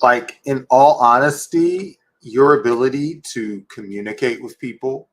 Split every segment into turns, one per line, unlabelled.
Like, in all honesty, your ability to communicate with people,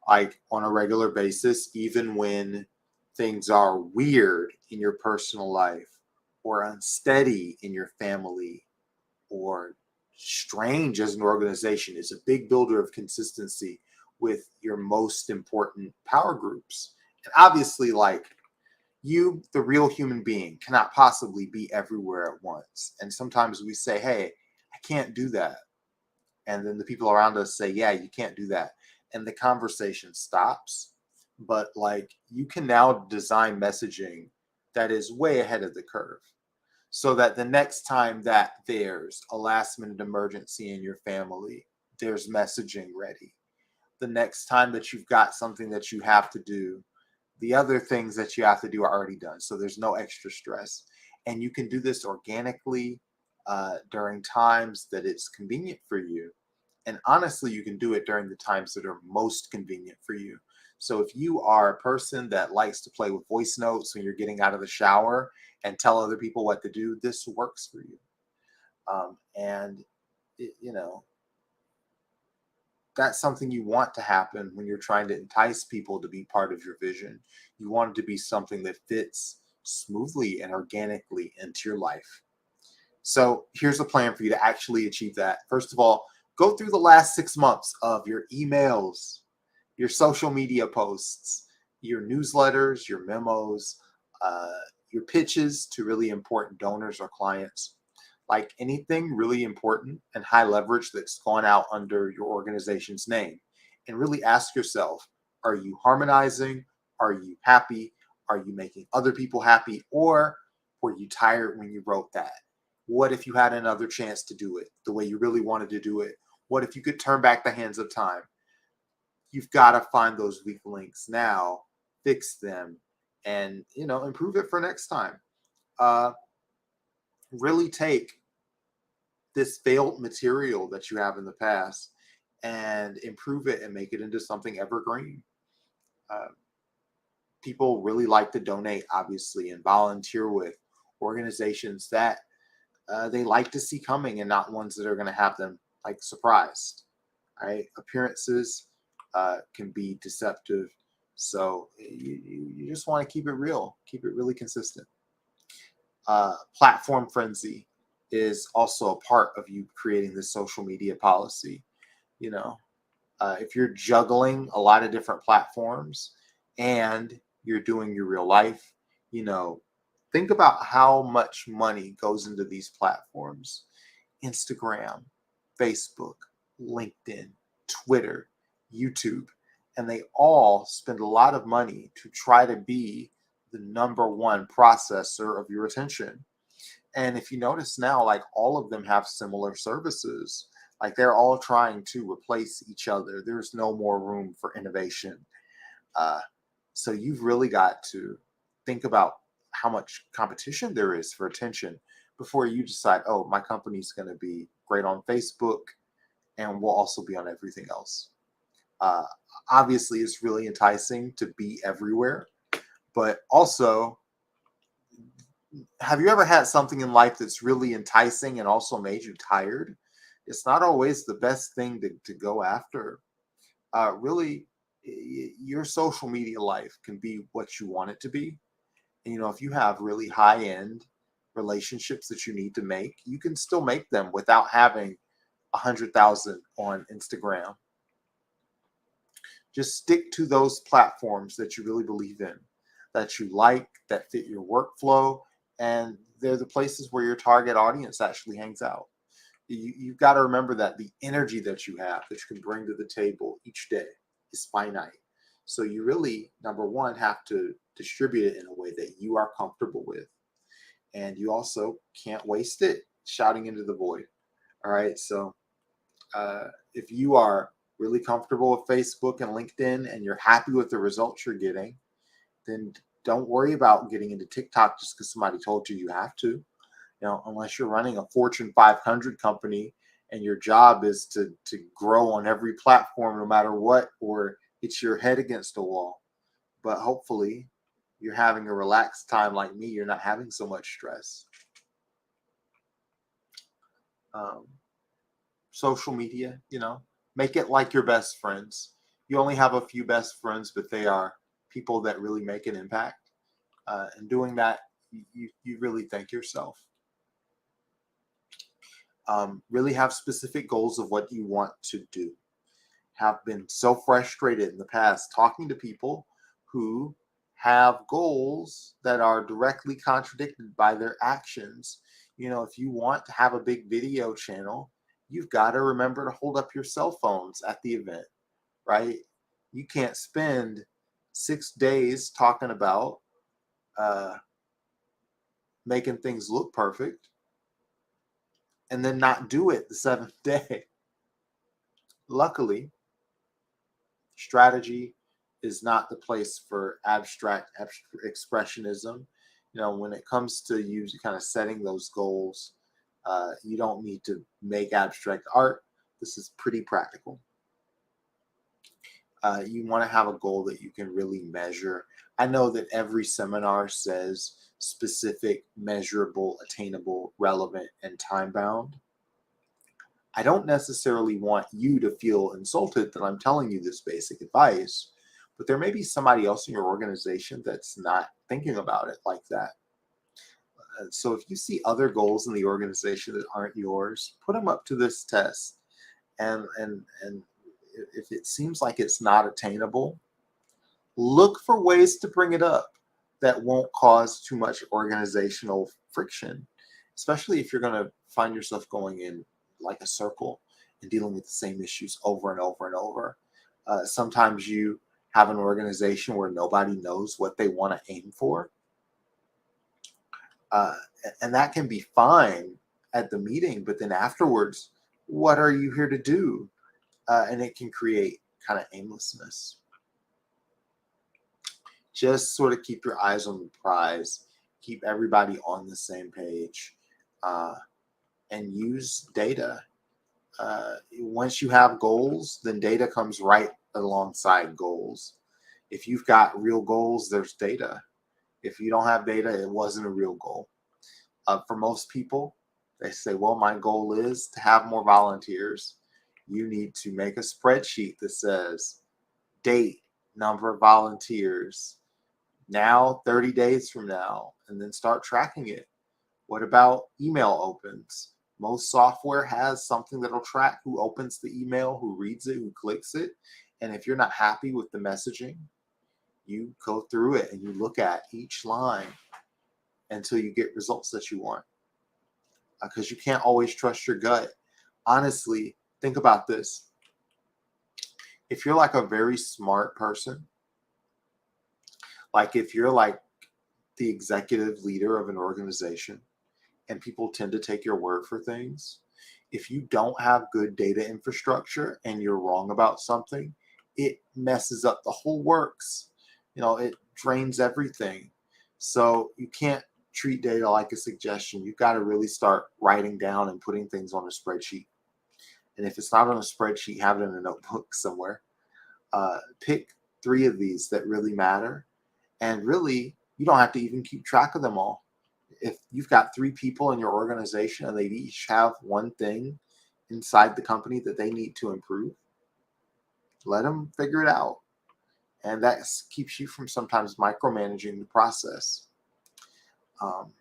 like on a regular basis, even when things are weird in your personal life or unsteady in your family or strange as an organization, is a big builder of consistency with your most important power groups. And obviously, like, you, the real human being, cannot possibly be everywhere at once. And sometimes we say, hey, I can't do that. And then the people around us say, yeah, you can't do that. And the conversation stops. But like, you can now design messaging that is way ahead of the curve, so that the next time that there's a last minute emergency in your family, there's messaging ready. The next time that you've got something that you have to do, the other things that you have to do are already done. So there's no extra stress. And you can do this organically during times that it's convenient for you. And honestly, you can do it during the times that are most convenient for you. So if you are a person that likes to play with voice notes when you're getting out of the shower and tell other people what to do, this works for you. And, you know, that's something you want to happen when you're trying to entice people to be part of your vision. You want it to be something that fits smoothly and organically into your life. So here's a plan for you to actually achieve that. First of all, go through the last 6 months of your emails, your social media posts, your newsletters, your memos, uh, your pitches to really important donors or clients. Like anything really important and high leverage that's gone out under your organization's name. And really ask yourself, are you harmonizing? Are you happy? Are you making other people happy? Or were you tired when you wrote that? What if you had another chance to do it the way you really wanted to do it? What if you could turn back the hands of time? You've got to find those weak links now, fix them, and improve it for next time. Uh, really take this failed material that you have in the past and improve it and make it into something evergreen. Uh, People really like to donate, obviously, and volunteer with organizations that they like to see coming and not ones that are going to have them like surprised. Right? Appearances can be deceptive. So you just want to keep it real, keep it really consistent. Platform frenzy is also a part of you creating this social media policy. You know, if you're juggling a lot of different platforms and you're doing your real life, you know, think about how much money goes into these platforms: Instagram, Facebook, LinkedIn, Twitter, YouTube. And they all spend a lot of money to try to be the number one processor of your attention. And if you notice now, like all of them have similar services. Like they're all trying to replace each other. There's no more room for innovation. Uh, so you've really got to think about how much competition there is for attention before you decide, oh, my company's going to be great on Facebook and will also be on everything else. Uh, Obviously, it's really enticing to be everywhere, but also, have you ever had something in life that's really enticing and also made you tired? It's not always the best thing to go after. Really, your social media life can be what you want it to be. And, if you have really high end relationships that you need to make, you can still make them without having 100,000 on Instagram. Just stick to those platforms that you really believe in, that you like, that fit your workflow, and they're the places where your target audience actually hangs out. You've got to remember that the energy that you have, that you can bring to the table each day, is finite. So you really, number one, have to distribute it in a way that you are comfortable with. And you also can't waste it shouting into the void. All right. So if you are really comfortable with Facebook and LinkedIn and you're happy with the results you're getting, then don't worry about getting into TikTok just because somebody told you have to. Unless you're running a Fortune 500 company and your job is to grow on every platform no matter what, or it's your head against a wall. But hopefully, you're having a relaxed time like me. You're not having so much stress. Um, Social media, make it like your best friends. You only have a few best friends, but they are people that really make an impact. And doing that, you really thank yourself. Really have specific goals of what you want to do. Have been so frustrated in the past talking to people who have goals that are directly contradicted by their actions. If you want to have a big video channel, you've got to remember to hold up your cell phones at the event, right? You can't spend 6 days talking about uh, making things look perfect and then not do it the seventh day. Luckily, strategy is not the place for abstract expressionism. When it comes to you kind of setting those goals, you don't need to make abstract art. This is pretty practical. You want to have a goal that you can really measure. I know that every seminar says specific, measurable, attainable, relevant, and time bound. I don't necessarily want you to feel insulted that I'm telling you this basic advice, but there may be somebody else in your organization that's not thinking about it like that. So if you see other goals in the organization that aren't yours, put them up to this test. And if it seems like it's not attainable, look for ways to bring it up that won't cause too much organizational friction, especially if you're going to find yourself going in like a circle and dealing with the same issues over and over and over. Sometimes you have an organization where nobody knows what they want to aim for. Uh, and that can be fine at the meeting, but then afterwards, what are you here to do? And it can create kind of aimlessness. Just sort of keep your eyes on the prize, keep everybody on the same page, and use data. Once you have goals, then data comes right alongside goals. If you've got real goals, there's data. If you don't have data, it wasn't a real goal. For most people, they say, well, my goal is to have more volunteers. You need to make a spreadsheet that says date, number of volunteers, now 30 days from now, and then start tracking it. What about email opens? Most software has something that'll track who opens the email, who reads it, who clicks it. And if you're not happy with the messaging, you go through it and you look at each line until you get results that you want. Because you can't always trust your gut. Honestly, think about this. If you're like a very smart person, like if you're like the executive leader of an organization, and people tend to take your word for things. If you don't have good data infrastructure and you're wrong about something, it messes up the whole works. It drains everything. So you can't treat data like a suggestion. You've got to really start writing down and putting things on a spreadsheet. And if it's not on a spreadsheet, have it in a notebook somewhere. Pick 3 of these that really matter. And really, you don't have to even keep track of them all. If you've got 3 people in your organization and they each have one thing inside the company that they need to improve, let them figure it out. And that keeps you from sometimes micromanaging the process. Um,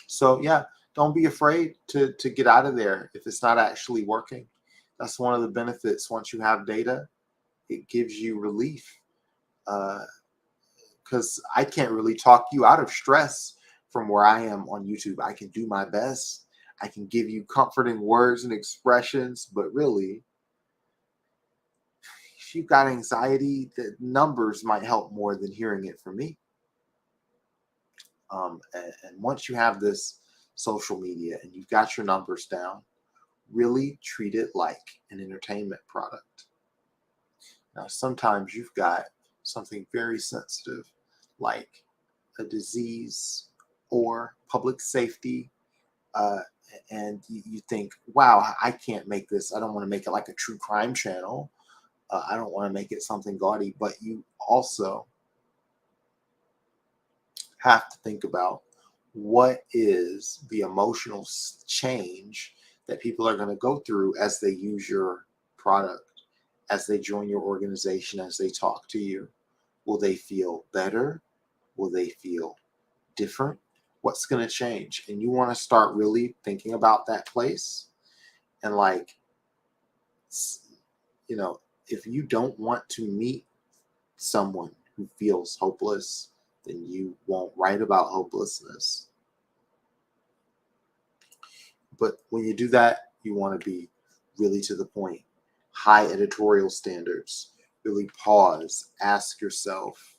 so yeah, don't be afraid to get out of there if it's not actually working. That's one of the benefits. Once you have data, it gives you relief. Because I can't really talk you out of stress from where I am on YouTube. I can do my best. I can give you comforting words and expressions, but really, if you've got anxiety, the numbers might help more than hearing it from me. And once you have this social media and you've got your numbers down, really treat it like an entertainment product. Now, sometimes you've got something very sensitive like a disease or public safety, uh, and you think, wow, I can't make this. I don't want to make it like a true crime channel. I don't want to make it something gaudy, but you also have to think about what is the emotional change that people are going to go through as they use your product, as they join your organization, as they talk to you? Will they feel better? Will they feel different? What's going to change? And you want to start really thinking about that place. And like, you know, if you don't want to meet someone who feels hopeless, then you won't write about hopelessness. But when you do that, you want to be really to the point. High editorial standards. Really pause, ask yourself,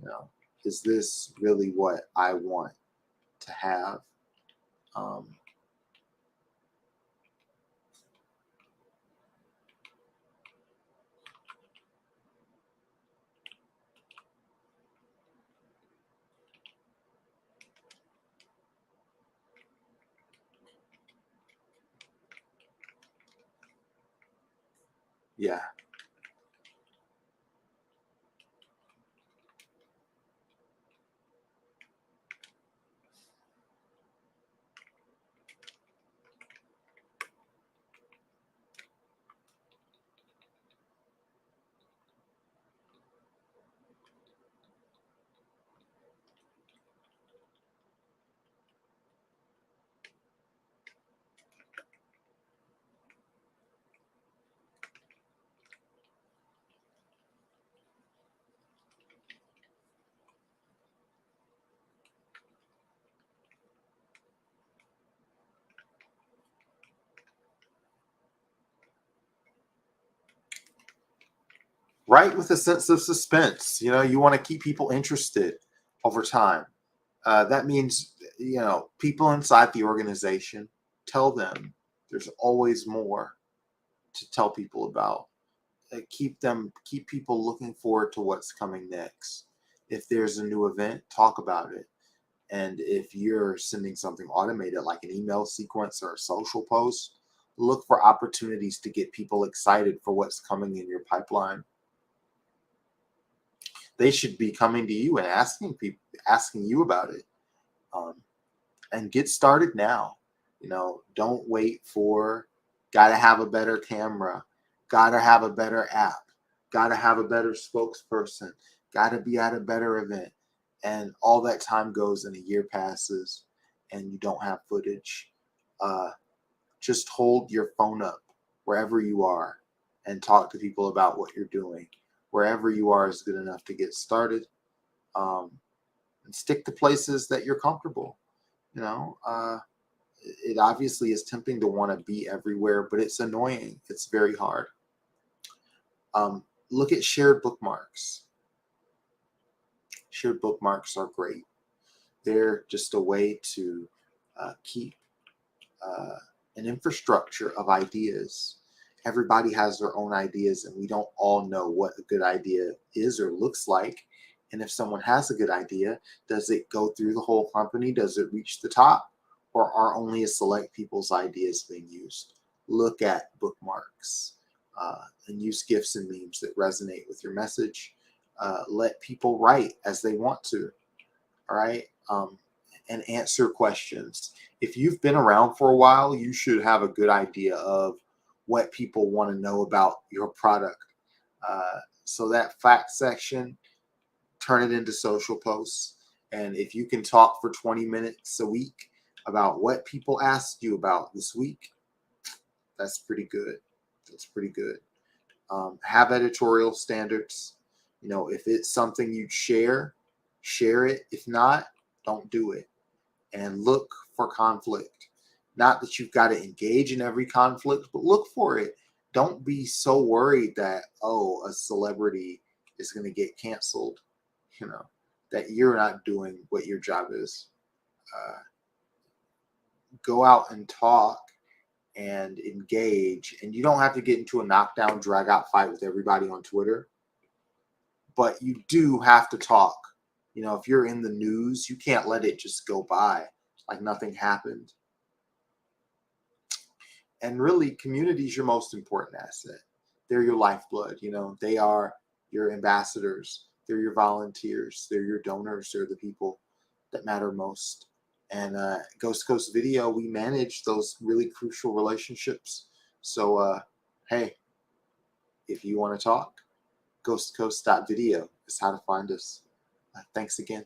you know, is this really what I want to have? Um, yeah, write with a sense of suspense. You know, you want to keep people interested over time. That means, you know, people inside the organization, tell them there's always more to tell people about. Keep people looking forward to what's coming next. If there's a new event, talk about it. And if you're sending something automated like an email sequence or a social post, look for opportunities to get people excited for what's coming in your pipeline. They should be coming to you and asking you about it. Um, and get started now. You know, don't wait for, gotta have a better camera, gotta have a better app, gotta have a better spokesperson, gotta be at a better event. And all that time goes and a year passes and you don't have footage. Uh, just hold your phone up wherever you are and talk to people about what you're doing. Wherever you are is good enough to get started. Um, and stick to places that you're comfortable. You know, it obviously is tempting to want to be everywhere, but it's annoying. It's very hard. Look at shared bookmarks. Shared bookmarks are great. They're just a way to keep uh, an infrastructure of ideas. Everybody has their own ideas, and we don't all know what a good idea is or looks like. And if someone has a good idea, does it go through the whole company? Does it reach the top? Or are only a select people's ideas being used? Look at bookmarks and use GIFs and memes that resonate with your message. Let people write as they want to. All right. And answer questions. If you've been around for a while, you should have a good idea of what people want to know about your product. So that fact section, turn it into social posts. And if you can talk for 20 minutes a week about what people asked you about this week, that's pretty good. That's pretty good. Have editorial standards. You know, if it's something you'd share it. If not, don't do it. And look for conflict. Not that you've got to engage in every conflict, but look for it. Don't be so worried that, oh, a celebrity is going to get canceled, you know, that you're not doing what your job is. Uh, go out and talk and engage. And you don't have to get into a knockdown, drag out fight with everybody on Twitter, but you do have to talk. You know, if you're in the news, you can't let it just go by like nothing happened. And really, community is your most important asset. They're your lifeblood. You know, they are your ambassadors, they're your volunteers, they're your donors, they're the people that matter most. And Ghost to Coast Video, we manage those really crucial relationships. So, hey, if you want to talk, Ghost to Coast Video is how to find us. Thanks again.